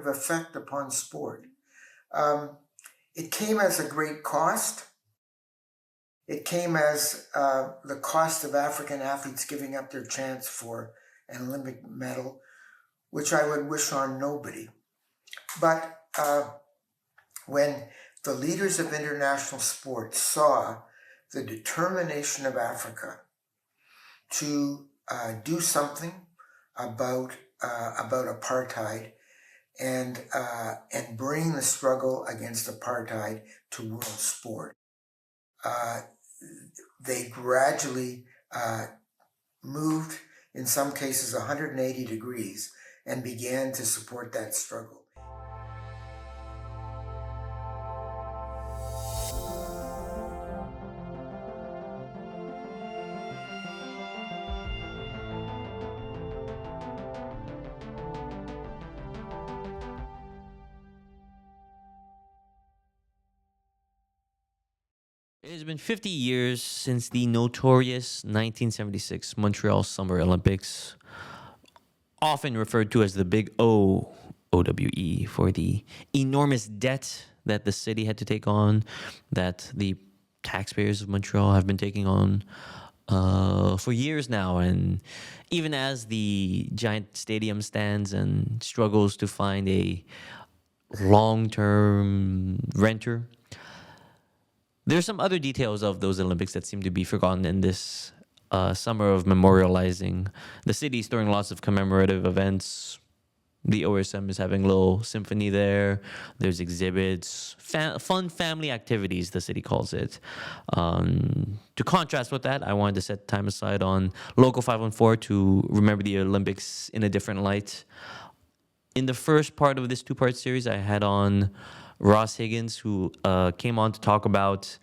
transformative effect upon sport. It came as a great cost. It came as the cost of African athletes giving up their chance for an Olympic medal, which I would wish on nobody. But when the leaders of international sport saw the determination of Africa to do something about apartheid and bring the struggle against apartheid to world sport, they gradually moved, in some cases 180 degrees, and began to support that struggle. It has been 50 years since the notorious 1976 Montreal Summer Olympics, often referred to as the Big OWE, for the enormous debt that the city had to take on, that the taxpayers of Montreal have been taking on for years now. And even as the giant stadium stands and struggles to find a long-term renter, there's some other details of those Olympics that seem to be forgotten in this summer of memorializing. The city's throwing lots of commemorative events. The OSM is having a little symphony there. There's exhibits, fun family activities, the city calls it. To contrast with that, I wanted to set time aside on Local 514 to remember the Olympics in a different light. In the first part of this two-part series, I had on Ross Higgins, who came on to talk about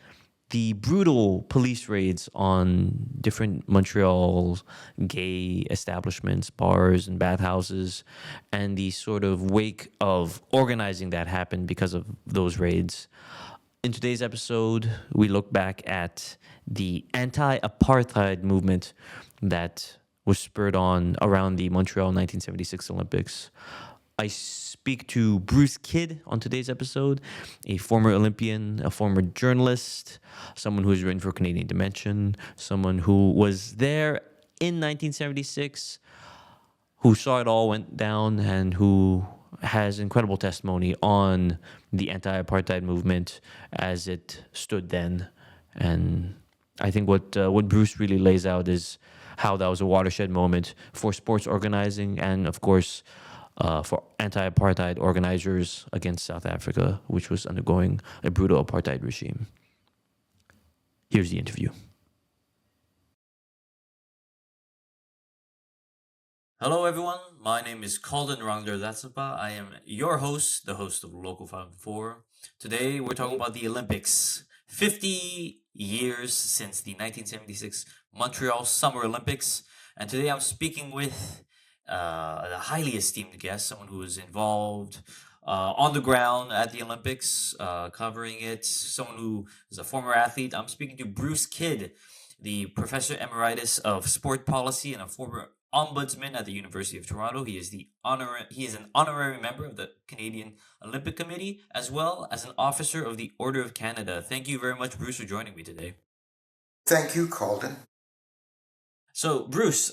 the brutal police raids on different Montreal gay establishments, bars, and bathhouses, and the sort of wake of organizing that happened because of those raids. In today's episode, we look back at the anti-apartheid movement that was spurred on around the Montreal 1976 Olympics. I speak to Bruce Kidd on today's episode, a former Olympian, a former journalist, someone who's written for Canadian Dimension, someone who was there in 1976, who saw it all went down, and who has incredible testimony on the anti-apartheid movement as it stood then. And I think what Bruce really lays out is how that was a watershed moment for sports organizing and, of course, for anti-apartheid organizers against South Africa, which was undergoing a brutal apartheid regime. Here's the interview. Hello, everyone. My name is Calden Rangder-Latsapa. I am your host, the host of Local 504. Today, we're talking about the Olympics. 50 years since the 1976 Montreal Summer Olympics. And today I'm speaking with a highly esteemed guest, someone who is involved on the ground at the Olympics, covering it, someone who is a former athlete. I'm speaking to Bruce Kidd, the Professor Emeritus of Sport Policy and a former Ombudsman at the University of Toronto. He is an honorary member of the Canadian Olympic Committee, as well as an officer of the Order of Canada. Thank you very much, Bruce, for joining me today. Thank you, Calden. So, Bruce,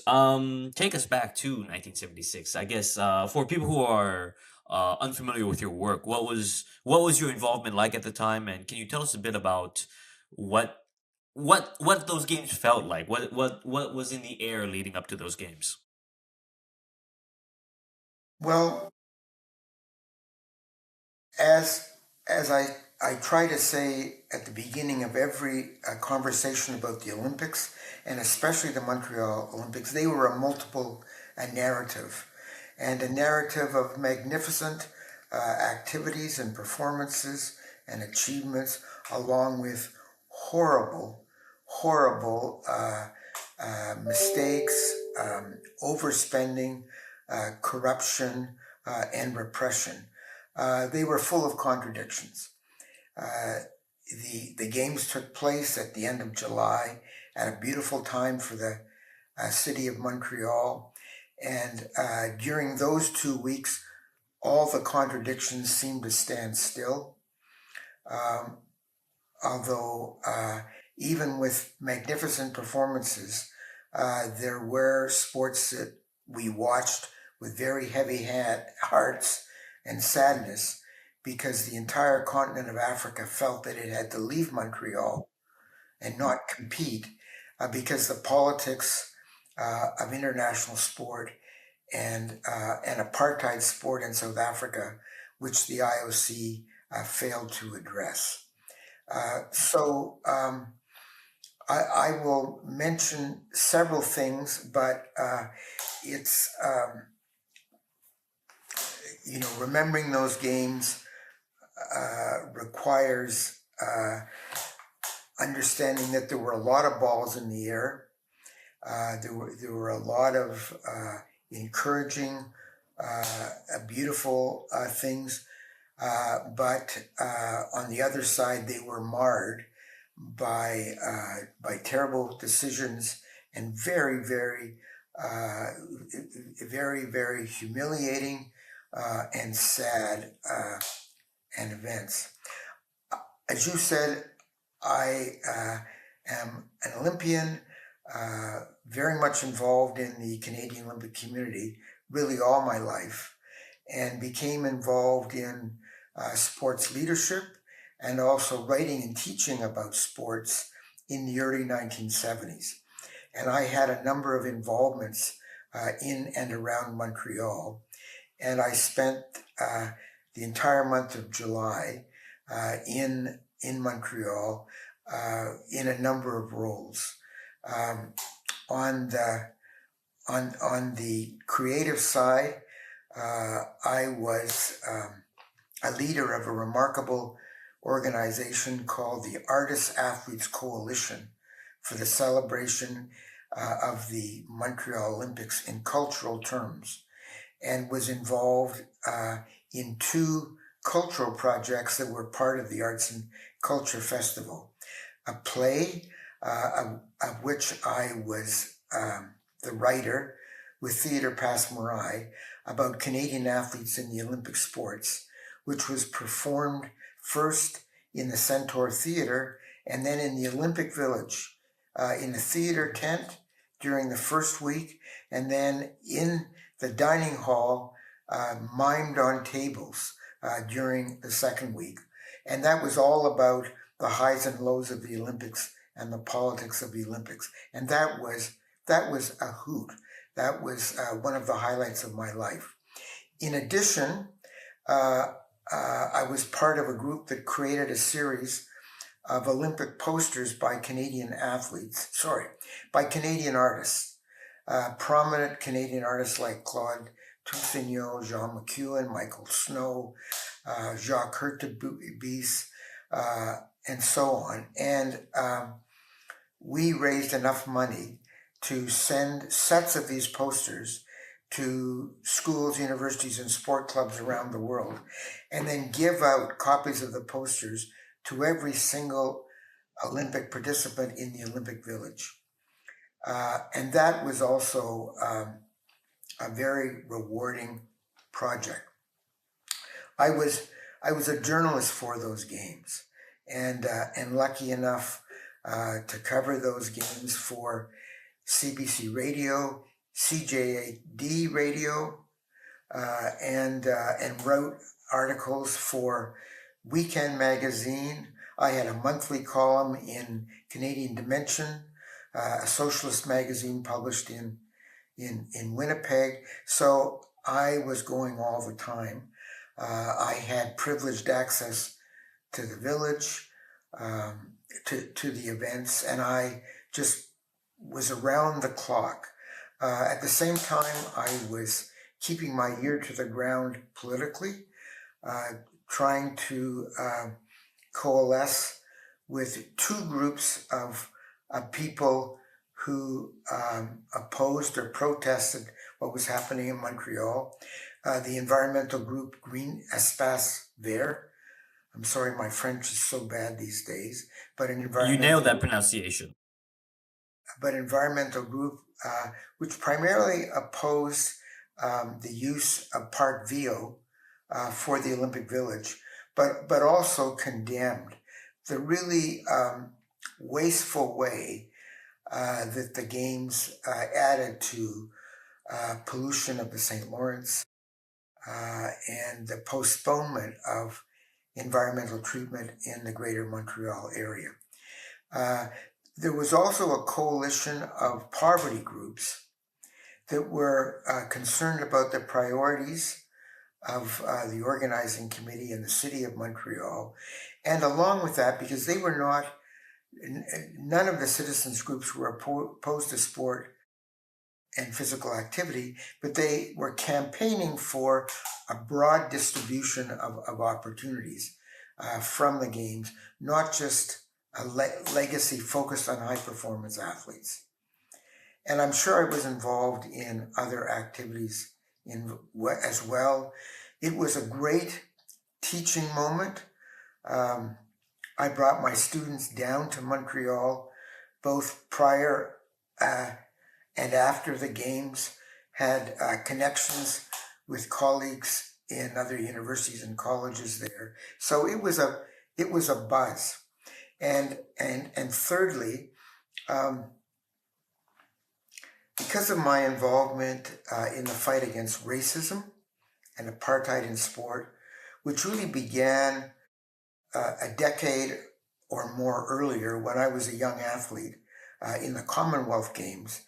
take us back to 1976. I guess for people who are unfamiliar with your work, what was your involvement like at the time, and can you tell us a bit about what those games felt like? What was in the air leading up to those games? Well, as I try to say at the beginning of every conversation about the Olympics, and especially the Montreal Olympics, they were a multiple narrative, and a narrative of magnificent activities and performances and achievements, along with horrible mistakes, overspending, corruption, and repression. They were full of contradictions. The games took place at the end of July at a beautiful time for the city of Montreal. And during those 2 weeks, all the contradictions seemed to stand still. Although even with magnificent performances, there were sports that we watched with very heavy hearts and sadness because the entire continent of Africa felt that it had to leave Montreal and not compete because the politics of international sport and apartheid sport in South Africa, which the IOC failed to address. So I will mention several things, but it's, remembering those games requires understanding that there were a lot of balls in the air. There were a lot of encouraging, beautiful things. But on the other side, they were marred by terrible decisions and very, very, very, very humiliating and sad and events. As you said, I am an Olympian, very much involved in the Canadian Olympic community, really all my life, and became involved in sports leadership and also writing and teaching about sports in the early 1970s. And I had a number of involvements in and around Montreal. And I spent the entire month of July in Montreal in a number of roles. On the creative side, I was a leader of a remarkable organization called the Artists Athletes Coalition for the celebration of the Montreal Olympics in cultural terms, and was involved in two cultural projects that were part of the Arts and Culture Festival. A play of which I was the writer with Theatre Passe Muraille about Canadian athletes in the Olympic sports, which was performed first in the Centaur Theatre and then in the Olympic Village, in the theatre tent during the first week, and then in the dining hall, mimed on tables during the second week. And that was all about the highs and lows of the Olympics and the politics of the Olympics. And that was a hoot. That was one of the highlights of my life. In addition, I was part of a group that created a series of Olympic posters by Canadian artists. Prominent Canadian artists like Claude Toussaint, Jean McEwen, Michael Snow, Jacques Hurtubise, and so on. And we raised enough money to send sets of these posters to schools, universities, and sport clubs around the world, and then give out copies of the posters to every single Olympic participant in the Olympic Village. And that was also a very rewarding project. I was a journalist for those games, and lucky enough to cover those games for CBC Radio, CJAD Radio, and wrote articles for Weekend Magazine. I had a monthly column in Canadian Dimension, a socialist magazine published in Winnipeg. So I was going all the time. I had privileged access to the village, to the events, and I just was around the clock. At the same time, I was keeping my ear to the ground politically, trying to coalesce with two groups of people who opposed or protested what was happening in Montreal. The environmental group Green Espace Vert. I'm sorry, my French is so bad these days. But an environmental, you nailed that pronunciation. But environmental group which primarily opposed the use of Part VO for the Olympic Village, but also condemned the really wasteful way that the games added to pollution of the St. Lawrence and the postponement of environmental treatment in the greater Montreal area. There was also a coalition of poverty groups that were concerned about the priorities of the organizing committee in the city of Montreal. And along with that, because they were not, none of the citizens groups were opposed to sport and physical activity, but they were campaigning for a broad distribution of opportunities from the games, not just a legacy focused on high performance athletes. And I'm sure I was involved in other activities as well. It was a great teaching moment. I brought my students down to Montreal, both prior and after the games, had connections with colleagues in other universities and colleges there. So it was a buzz. And thirdly, because of my involvement in the fight against racism and apartheid in sport, which really began a decade or more earlier when I was a young athlete in the Commonwealth Games,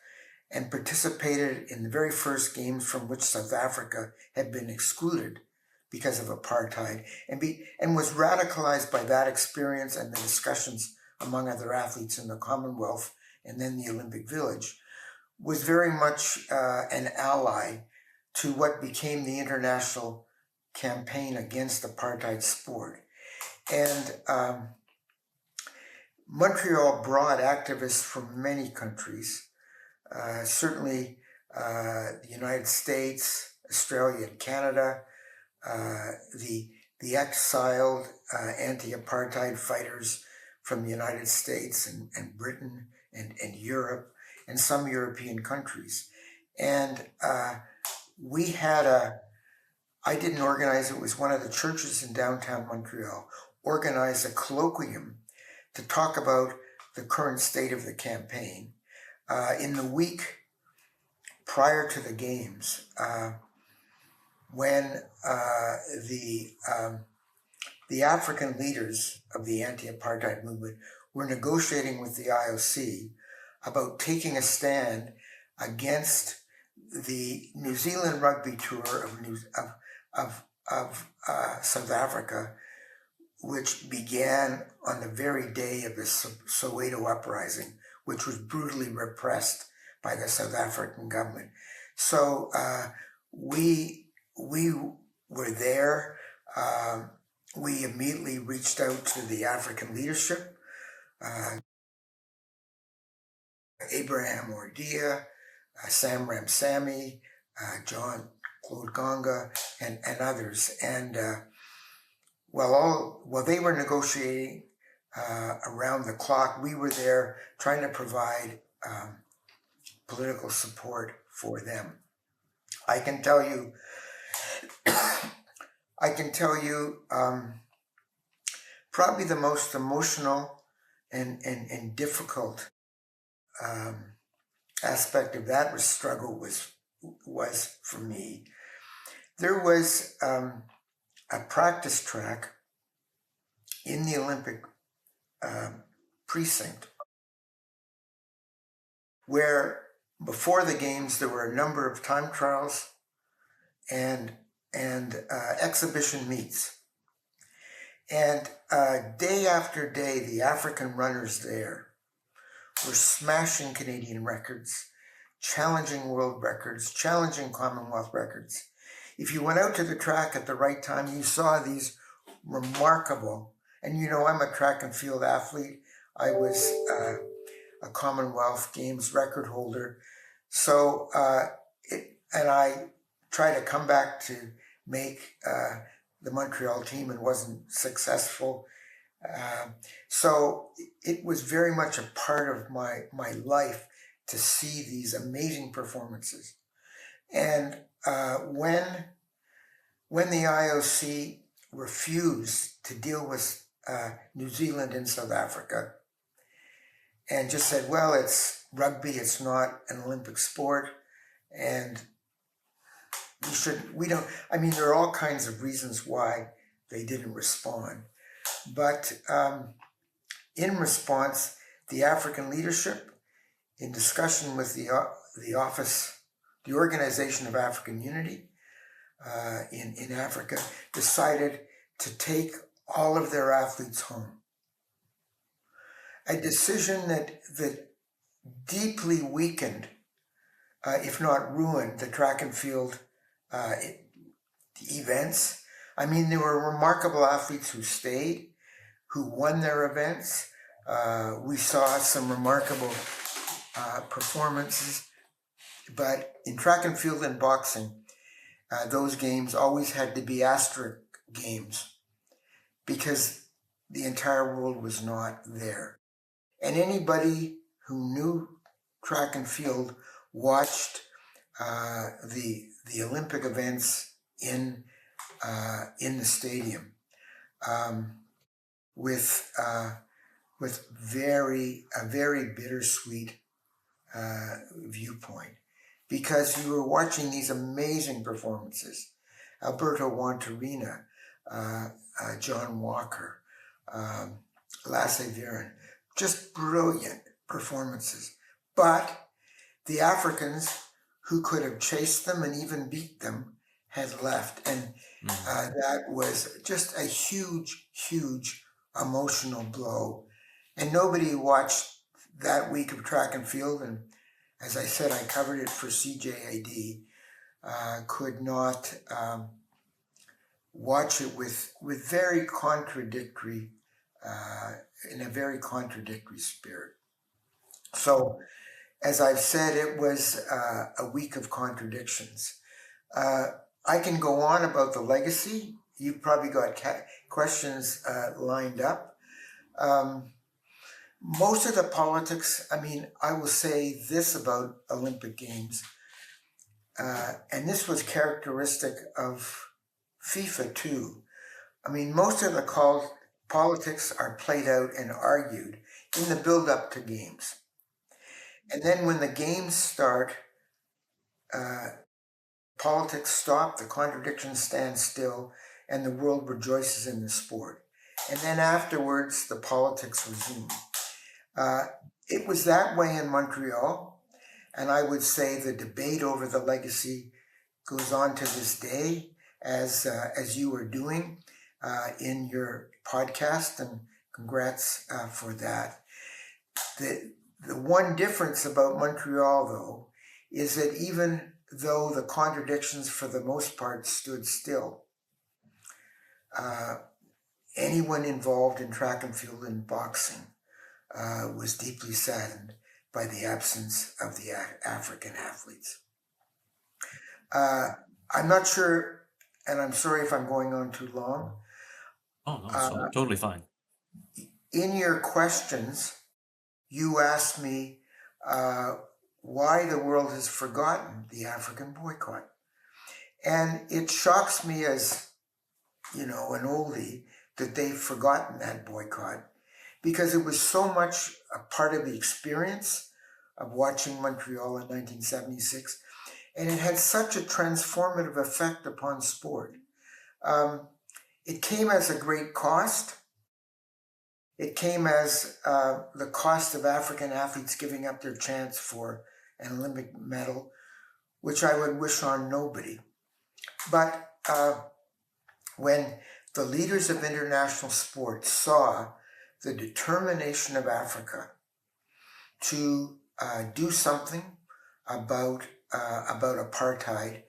and participated in the very first games from which South Africa had been excluded because of apartheid, and was radicalized by that experience and the discussions among other athletes in the Commonwealth and then the Olympic Village, was very much an ally to what became the international campaign against apartheid sport. And Montreal brought activists from many countries, certainly the United States, Australia, and Canada, the exiled anti-apartheid fighters from the United States and Britain and Europe and some European countries. And we had I didn't organize it, was one of the churches in downtown Montreal, organized a colloquium to talk about the current state of the campaign. In the week prior to the games, when the African leaders of the anti-apartheid movement were negotiating with the IOC about taking a stand against the New Zealand rugby tour of South Africa, which began on the very day of the Soweto uprising, which was brutally repressed by the South African government. So we were there. We immediately reached out to the African leadership, Abraham Ordia, Sam Ramsamy, John Claude Gonga, and others. And while they were negotiating around the clock, we were there trying to provide political support for them. I can tell you, probably the most emotional and difficult aspect of that struggle was for me. There was a practice track in the Olympic precinct where before the games there were a number of time trials and exhibition meets. And day after day, the African runners there were smashing Canadian records, challenging world records, challenging Commonwealth records. If you went out to the track at the right time, you saw these remarkable, and you know, I'm a track and field athlete. I was a Commonwealth Games record holder. So, and I tried to come back to make the Montreal team and wasn't successful. So it was very much a part of my life to see these amazing performances. And when when the IOC refused to deal with New Zealand and South Africa and just said, well, it's rugby, it's not an Olympic sport, and there are all kinds of reasons why they didn't respond. But in response, the African leadership, in discussion with the Organization of African Unity in Africa, decided to take all of their athletes home. A decision that deeply weakened, if not ruined, the track and field events. I mean, there were remarkable athletes who stayed, who won their events. We saw some remarkable performances, but in track and field and boxing, those games always had to be asterisk games because the entire world was not there. And anybody who knew track and field watched the Olympic events in the stadium with a very bittersweet viewpoint, because you were watching these amazing performances. Alberto Wantarina, John Walker, Lasse Viren, just brilliant performances. But the Africans who could have chased them and even beat them had left. And that was just a huge emotional blow. And nobody watched that week of track and field. And as I said, I covered it for CJAD, could not watch it with very contradictory, in a very contradictory spirit. So, as I've said, it was a week of contradictions. I can go on about the legacy. You've probably got questions lined up. Most of the politics, I will say this about Olympic Games, and this was characteristic of FIFA too. Most of the politics are played out and argued in the build-up to games. And then when the games start, politics stop, the contradictions stand still, and the world rejoices in the sport. And then afterwards, the politics resume. It was that way in Montreal, and I would say the debate over the legacy goes on to this day, as you are doing in your podcast, and congrats for that. The one difference about Montreal, though, is that even though the contradictions for the most part stood still, anyone involved in track and field and boxing was deeply saddened by the absence of the African athletes. I'm not sure, and I'm sorry if I'm going on too long. Oh, no, it's totally fine. In your questions, you asked me why the world has forgotten the African boycott. And it shocks me as, an oldie that they've forgotten that boycott, because it was so much a part of the experience of watching Montreal in 1976, and it had such a transformative effect upon sport. It came as a great cost. It came as the cost of African athletes giving up their chance for an Olympic medal, which I would wish on nobody. But when the leaders of international sport saw the determination of Africa to do something about apartheid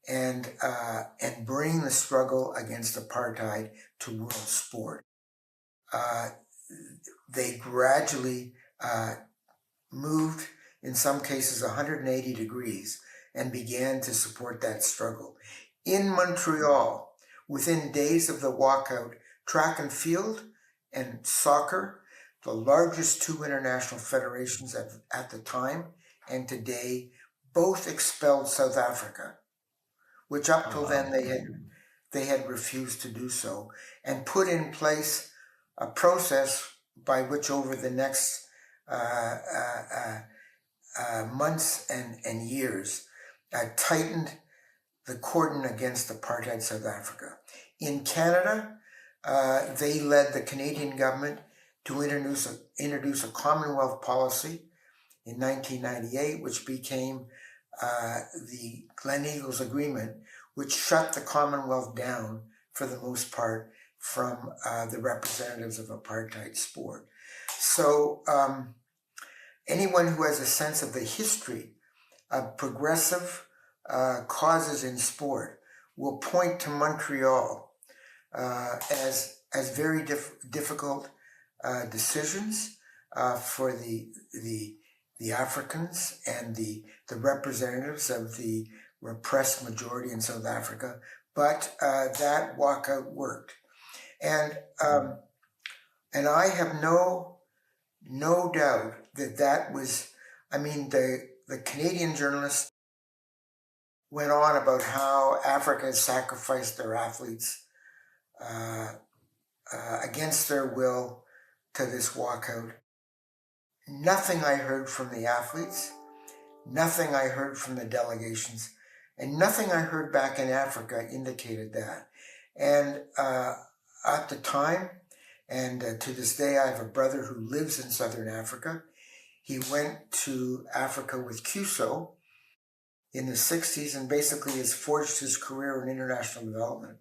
and bring the struggle against apartheid to world sport, they gradually moved, in some cases 180 degrees, and began to support that struggle. In Montreal, within days of the walkout, track and field and soccer, the largest two international federations at the time and today, both expelled South Africa, which up till then they had refused to do so, and put in place a process by which over the next months and years tightened the cordon against apartheid South Africa. In Canada, they led the Canadian government to introduce a Commonwealth policy in 1998, which became the Gleneagles Agreement, which shut the Commonwealth down for the most part from the representatives of apartheid sport. So anyone who has a sense of the history of progressive causes in sport will point to Montreal as very difficult decisions for the Africans and the representatives of the repressed majority in South Africa, but that walkout worked, and I have no doubt that was. I mean, the Canadian journalists went on about how Africa has sacrificed their athletes against their will to this walkout. Nothing I heard from the athletes, nothing I heard from the delegations, and nothing I heard back in Africa indicated that. And at the time, and to this day, I have a brother who lives in Southern Africa. He went to Africa with CUSO in the 60s and basically has forged his career in international development.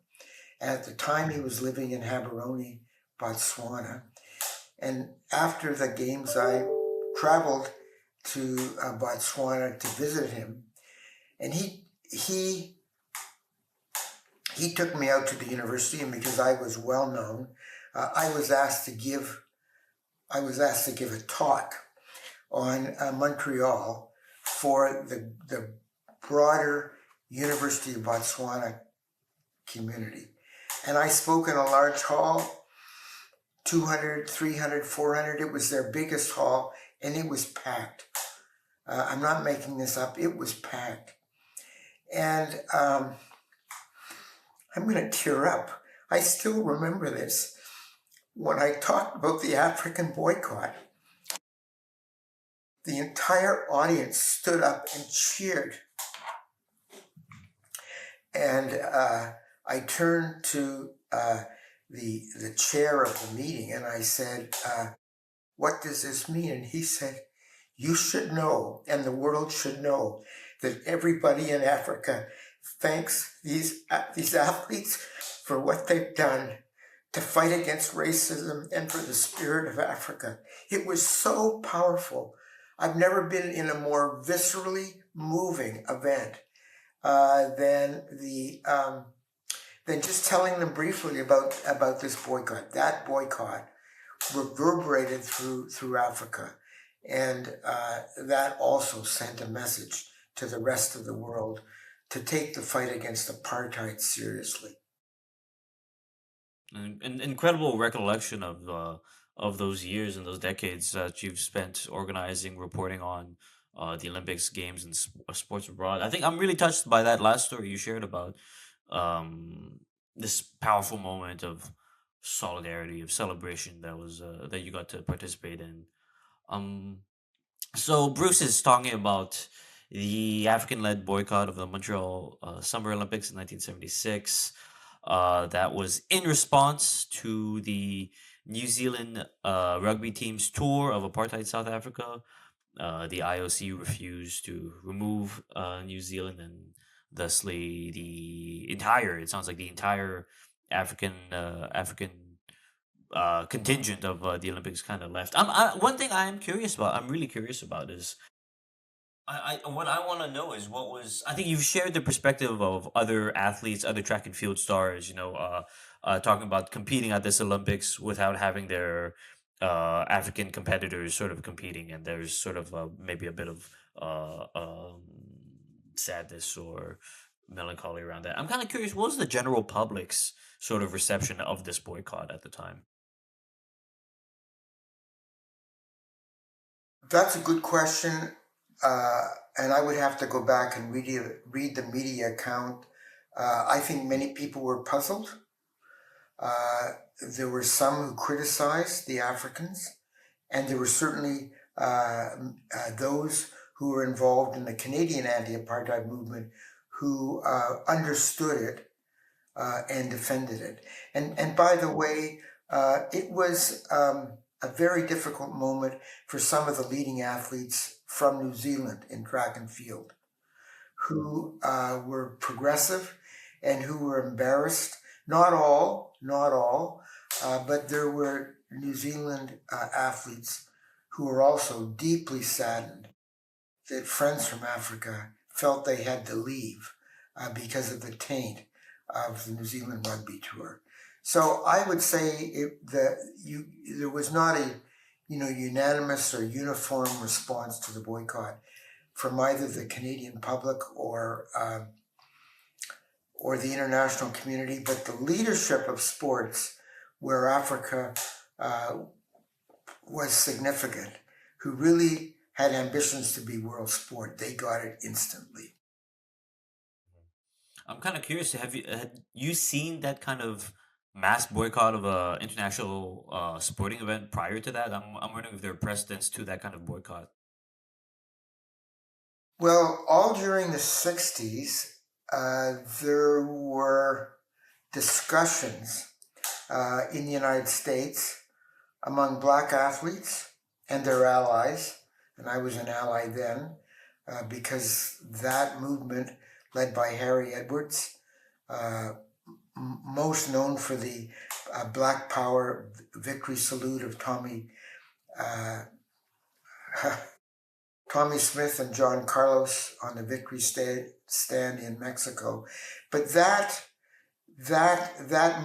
And at the time, he was living in Gaborone, Botswana. And after the games, I traveled to Botswana to visit him. And he took me out to the university, and because I was well known, I was asked to give a talk on Montreal for the broader University of Botswana community. And I spoke in a large hall, 200, 300, 400. It was their biggest hall, and it was packed. I'm not making this up. It was packed. And I'm going to tear up. I still remember this. When I talked about the African boycott, the entire audience stood up and cheered. And I turned to the chair of the meeting and I said, what does this mean? And he said, you should know, and the world should know, that everybody in Africa thanks these athletes for what they've done to fight against racism and for the spirit of Africa. It was so powerful. I've never been in a more viscerally moving event than just telling them briefly about this boycott. That boycott reverberated through Africa, and that also sent a message to the rest of the world to take the fight against apartheid seriously. An incredible recollection of those years and those decades that you've spent organizing, reporting on the Olympics, games, and sports abroad. I think I'm really touched by that last story you shared about this powerful moment of solidarity, of celebration that was that you got to participate in. So Bruce is talking about the African-led boycott of the Montreal Summer Olympics in 1976. That was in response to the New Zealand rugby team's tour of apartheid South Africa. The IOC refused to remove New Zealand, and thusly it sounds like the entire African contingent of the Olympics kind of left. One thing I'm really curious about is what I want to know is what was. I think you've shared the perspective of other athletes, other track and field stars. Talking about competing at this Olympics without having their African competitors sort of competing, and there's sort of maybe a bit of sadness or melancholy around that. I'm kind of curious. What was the general public's sort of reception of this boycott at the time? That's a good question, and I would have to go back and read the media account I think many people were puzzled. There were some who criticized the Africans, and there were certainly those who were involved in the Canadian anti-apartheid movement who understood it and defended it. And by the way, it was a very difficult moment for some of the leading athletes from New Zealand in track and field who were progressive and who were embarrassed. Not all, but there were New Zealand athletes who were also deeply saddened that friends from Africa felt they had to leave because of the taint of the New Zealand rugby tour. So I would say there was not a unanimous or uniform response to the boycott from either the Canadian public or the international community, but the leadership of sports where Africa was significant, who really had ambitions to be world sport, they got it instantly. I'm kind of curious. Had you seen that kind of mass boycott of a international sporting event prior to that? I'm wondering if there are precedents to that kind of boycott. Well, all during the 60s, there were discussions in the United States among Black athletes and their allies, and I was an ally then, because that movement, led by Harry Edwards, most known for the Black Power victory salute of Tommy Smith and John Carlos on the victory stand in Mexico. But that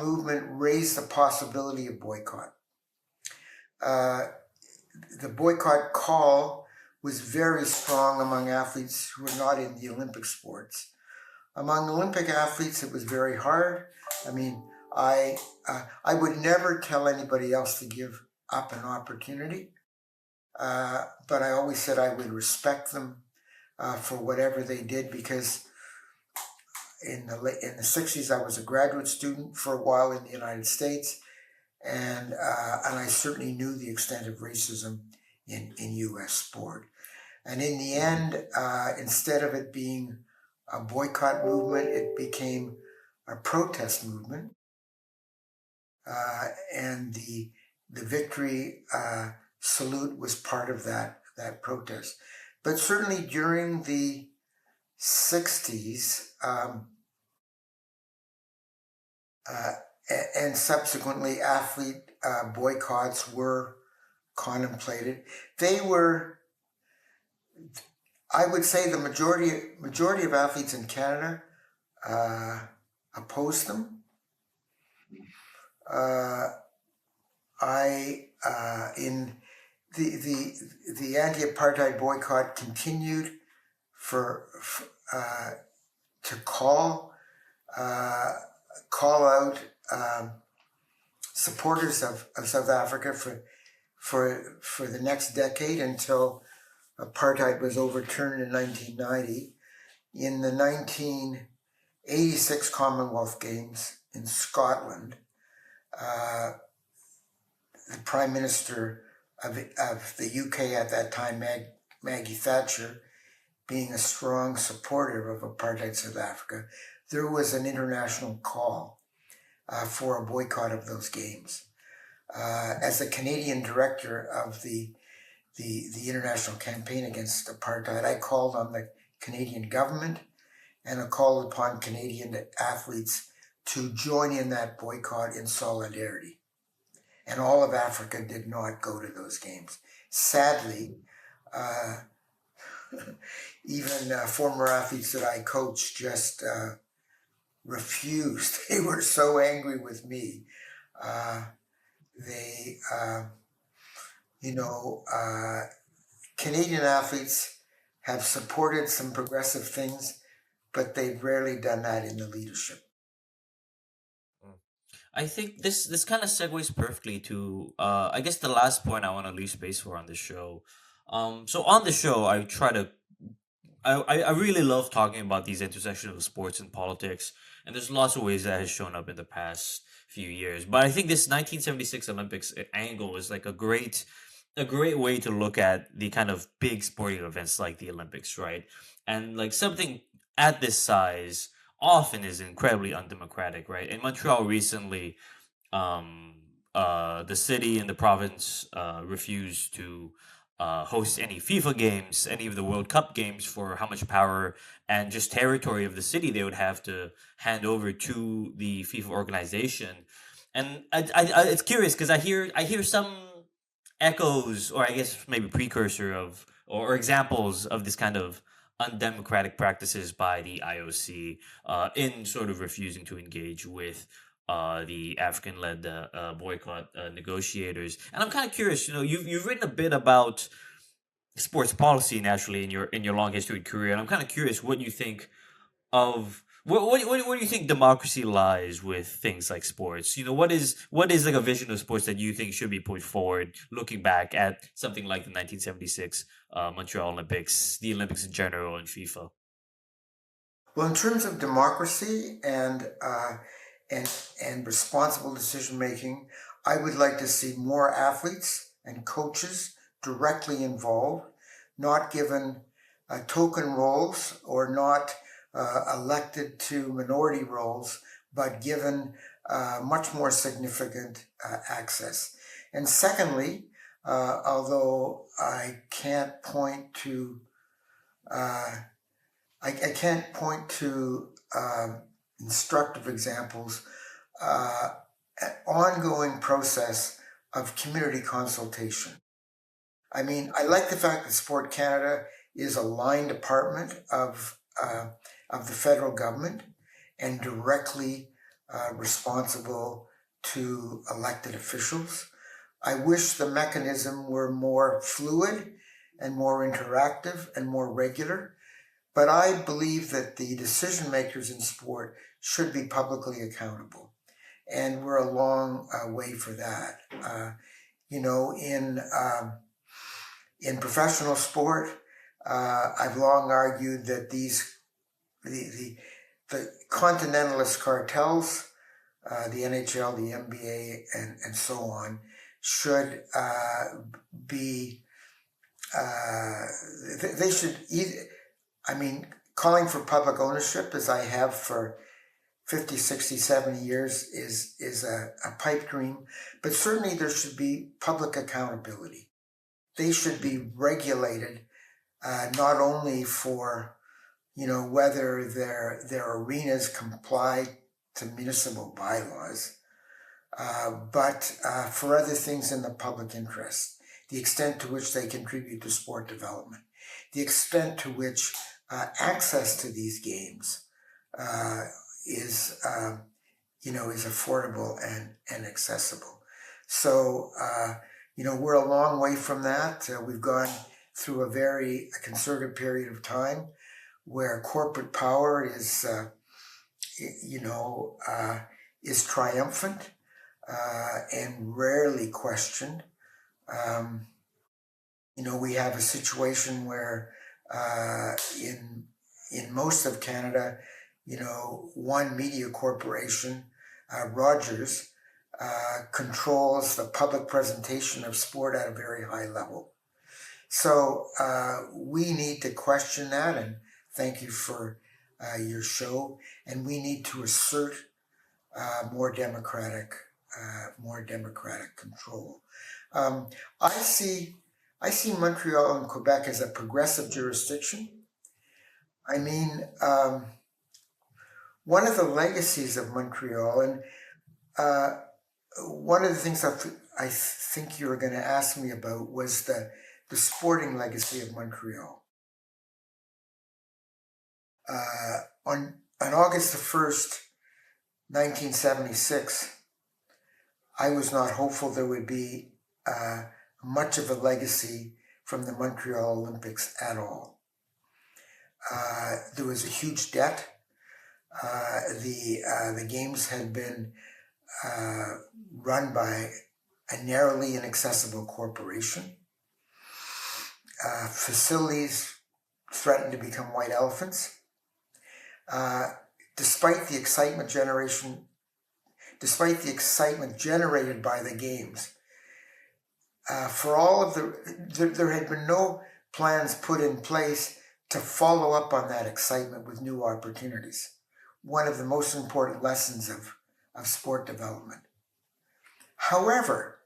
movement raised the possibility of boycott. The boycott call was very strong among athletes who were not in the Olympic sports. Among Olympic athletes, it was very hard. I mean, I would never tell anybody else to give up an opportunity, but I always said I would respect them for whatever they did, because in the 60s, I was a graduate student for a while in the United States, and I certainly knew the extent of racism in U.S. sport. And in the end, instead of it being a boycott movement, it became a protest movement, and the victory salute was part of that protest. But certainly during the 60s and subsequently athlete boycotts were contemplated. They were, I would say, the majority of athletes in Canada opposed them. In the anti-apartheid boycott continued to call out supporters of South Africa for the next decade until apartheid was overturned in 1990. In the 1986 Commonwealth Games in Scotland, the Prime Minister of the UK at that time, Maggie Thatcher, being a strong supporter of apartheid South Africa, there was an international call for a boycott of those games. As the Canadian director of the international campaign against apartheid, I called on the Canadian government and I called upon Canadian athletes to join in that boycott in solidarity. And all of Africa did not go to those games. Sadly, even former athletes that I coached just refused. They were so angry with me. Canadian athletes have supported some progressive things, but they've rarely done that in the leadership. I think this kind of segues perfectly to I guess the last point I want to leave space for on this show. So on the show, I try to I really love talking about these intersections of sports and politics, and there's lots of ways that has shown up in the past few years. But I think this 1976 Olympics angle is like a great way to look at the kind of big sporting events like the Olympics, right? And like something at this size often is incredibly undemocratic, right? In Montreal recently, um, the city and the province refused to host any FIFA games, any of the World Cup games, for how much power and just territory of the city they would have to hand over to the FIFA organization. And it's curious because I hear some echoes, or I guess maybe precursor of, or examples of this kind of undemocratic practices by the IOC in sort of refusing to engage with the African-led boycott negotiators. And I'm kind of curious. You know, you've written a bit about sports policy naturally in your long history career, and I'm kind of curious what you think of what do you think democracy lies with things like sports? You know, what is like a vision of sports that you think should be put forward, looking back at something like the 1976 Montreal Olympics, the Olympics in general, and FIFA? Well, in terms of democracy and and responsible decision making, I would like to see more athletes and coaches directly involved, not given token roles or not elected to minority roles, but given much more significant access. And secondly, although I can't point to I can't point to instructive examples, an ongoing process of community consultation. I mean, I like the fact that Sport Canada is a line department of the federal government and directly responsible to elected officials. I wish the mechanism were more fluid and more interactive and more regular, but I believe that the decision makers in sport should be publicly accountable. And we're a long way for that. You know, in professional sport, I've long argued that the continentalist cartels, the NHL, the NBA, and so on, should be they should either, I mean, calling for public ownership, as I have for 50, 60, 70 years, is a pipe dream. But certainly there should be public accountability. They should be regulated, not only for, you know, whether their arenas comply to municipal bylaws, but for other things in the public interest, the extent to which they contribute to sport development, the extent to which access to these games is is affordable and accessible. So we're a long way from that. We've gone through a very concerted period of time where corporate power is triumphant and rarely questioned. We have a situation where in most of Canada, one media corporation, Rogers, controls the public presentation of sport at a very high level. So we need to question that, and thank you for your show. And we need to assert more democratic control. I see Montreal and Quebec as a progressive jurisdiction. I mean, one of the legacies of Montreal, and one of the things I think you were going to ask me about was the sporting legacy of Montreal. On August the 1st, 1976, I was not hopeful there would be much of a legacy from the Montreal Olympics at all. There was a huge debt. The games had been run by a narrowly inaccessible corporation. Facilities threatened to become white elephants. Despite the excitement generated by the games, there had been no plans put in place to follow up on that excitement with new opportunities. One of the most important lessons of sport development. However,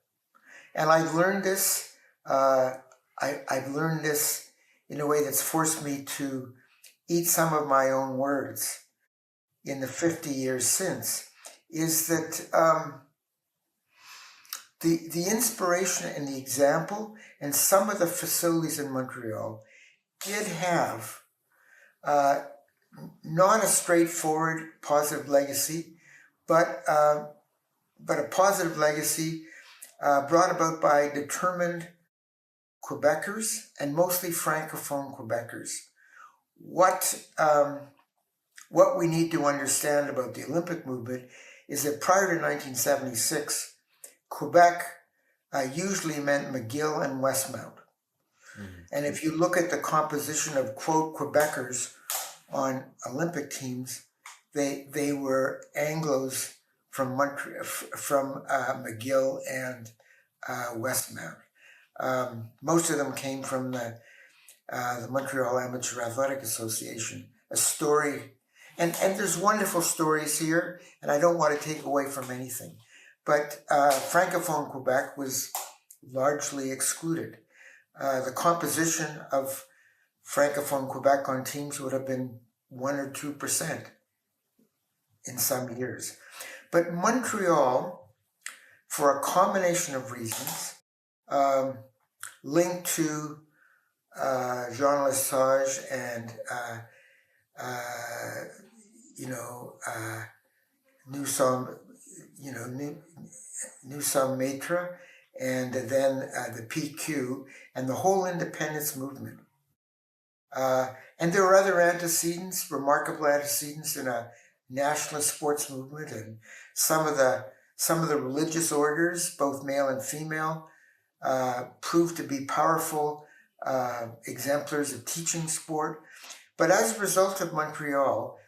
and I've learned this, I've learned this in a way that's forced me to eat some of my own words in the 50 years since, is that the inspiration and the example and some of the facilities in Montreal did have not a straightforward positive legacy, but a positive legacy brought about by determined Quebecers and mostly Francophone Quebecers. What we need to understand about the Olympic movement is that prior to 1976, Quebec usually meant McGill and Westmount. And if you look at the composition of, quote, Quebecers on Olympic teams, they were Anglos from McGill and Westmount. Most of them came from the Montreal Amateur Athletic Association. A story, and there's wonderful stories here, and I don't want to take away from anything, but Francophone Quebec was largely excluded. The composition of Francophone Quebec on teams would have been 1 or 2% in some years. But Montreal, for a combination of reasons, linked to Jean Lesage and Nous sommes maîtres, and then the PQ and the whole independence movement. And there were other antecedents, remarkable antecedents in a nationalist sports movement, and some of the religious orders, both male and female, proved to be powerful exemplars of teaching sport. But as a result of Montreal,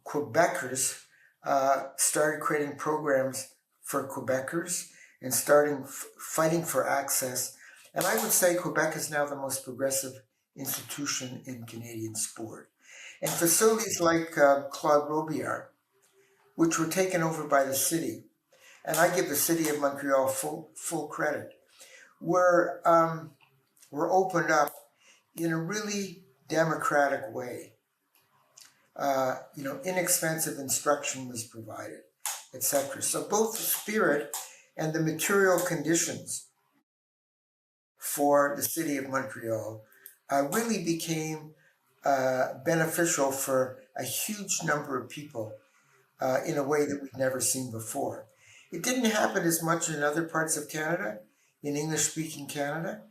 Quebecers started creating programs for Quebecers and starting fighting for access. And I would say Quebec is now the most progressive institution in Canadian sport. And facilities like Claude Robillard, which were taken over by the city, and I give the city of Montreal full credit, were opened up in a really democratic way. Inexpensive instruction was provided, etc. So both the spirit and the material conditions for the city of Montreal really became beneficial for a huge number of people in a way that we've never seen before. It didn't happen as much in other parts of Canada, in English-speaking Canada,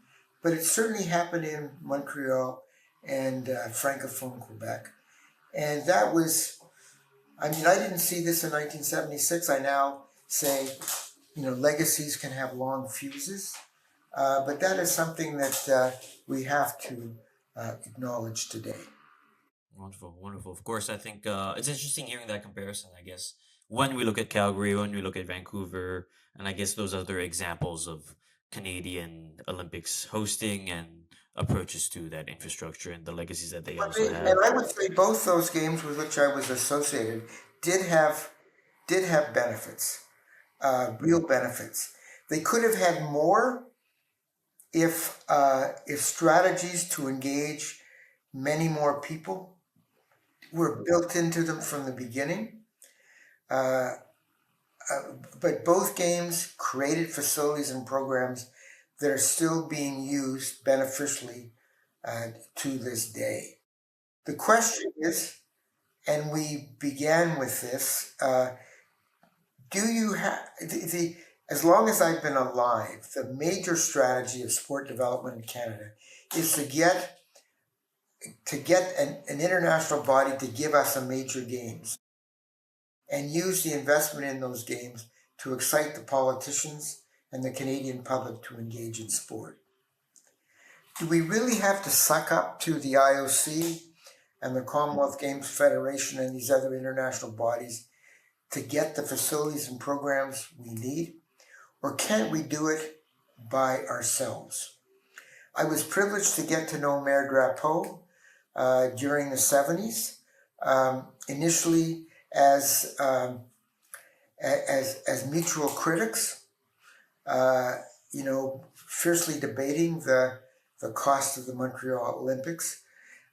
but it certainly happened in Montreal and Francophone Quebec. And that was, I didn't see this in 1976. I now say, legacies can have long fuses, but that is something that we have to acknowledge today. Wonderful, wonderful. Of course, I think it's interesting hearing that comparison, I guess, when we look at Calgary, when we look at Vancouver, and I guess those other examples of Canadian Olympics hosting and approaches to that infrastructure and the legacies that they also have. And I would say both those games with which I was associated did have benefits, real benefits. They could have had more if strategies to engage many more people were built into them from the beginning. But both games created facilities and programs that are still being used beneficially to this day. The question is, and we began with this, do you have, as long as I've been alive, the major strategy of sport development in Canada is to get an international body to give us a major games and use the investment in those games to excite the politicians and the Canadian public to engage in sport. do we really have to suck up to the IOC and the Commonwealth Games Federation and these other international bodies to get the facilities and programs we need? Or can't we do it by ourselves? I was privileged to get to know Mayor Drapeau during the 70s, initially as mutual critics, fiercely debating the cost of the Montreal Olympics.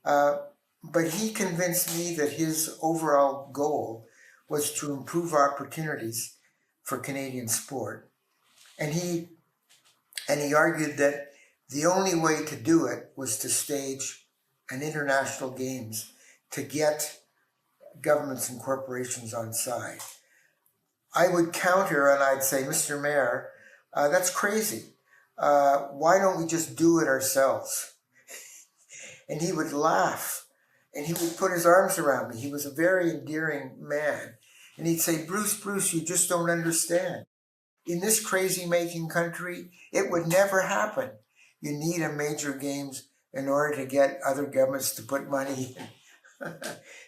But he convinced me that his overall goal was to improve opportunities for Canadian sport. And he argued that the only way to do it was to stage an international games to get governments and corporations on side. I would counter and I'd say, Mr. Mayor, that's crazy. Why don't we just do it ourselves? And he would laugh and he would put his arms around me. He was a very endearing man. And he'd say, Bruce, you just don't understand. In this crazy-making country, it would never happen. You need a major games in order to get other governments to put money in.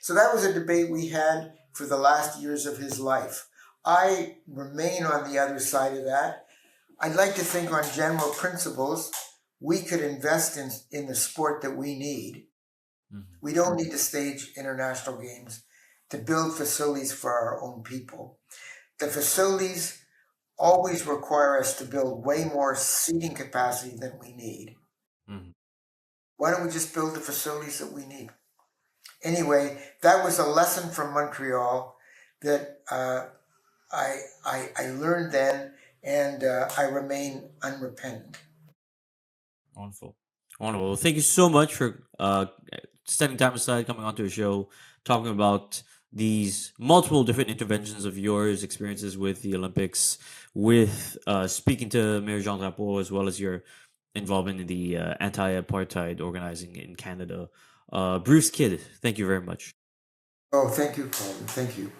So that was a debate we had for the last years of his life. I remain on the other side of that. I'd like to think on general principles, we could invest in the sport that we need. Mm-hmm. We don't need to stage international games to build facilities for our own people. The facilities always require us to build way more seating capacity than we need. Mm-hmm. Why don't we just build the facilities that we need? Anyway, that was a lesson from Montreal that I learned then, and I remain unrepentant. Wonderful. Well, thank you so much for setting time aside, coming onto a show, talking about these multiple different interventions of yours, experiences with the Olympics, with speaking to Mayor Jean Drapeau, as well as your involvement in the anti-apartheid organizing in Canada. Bruce Kidd, thank you very much. Oh, thank you, Colin. Thank you.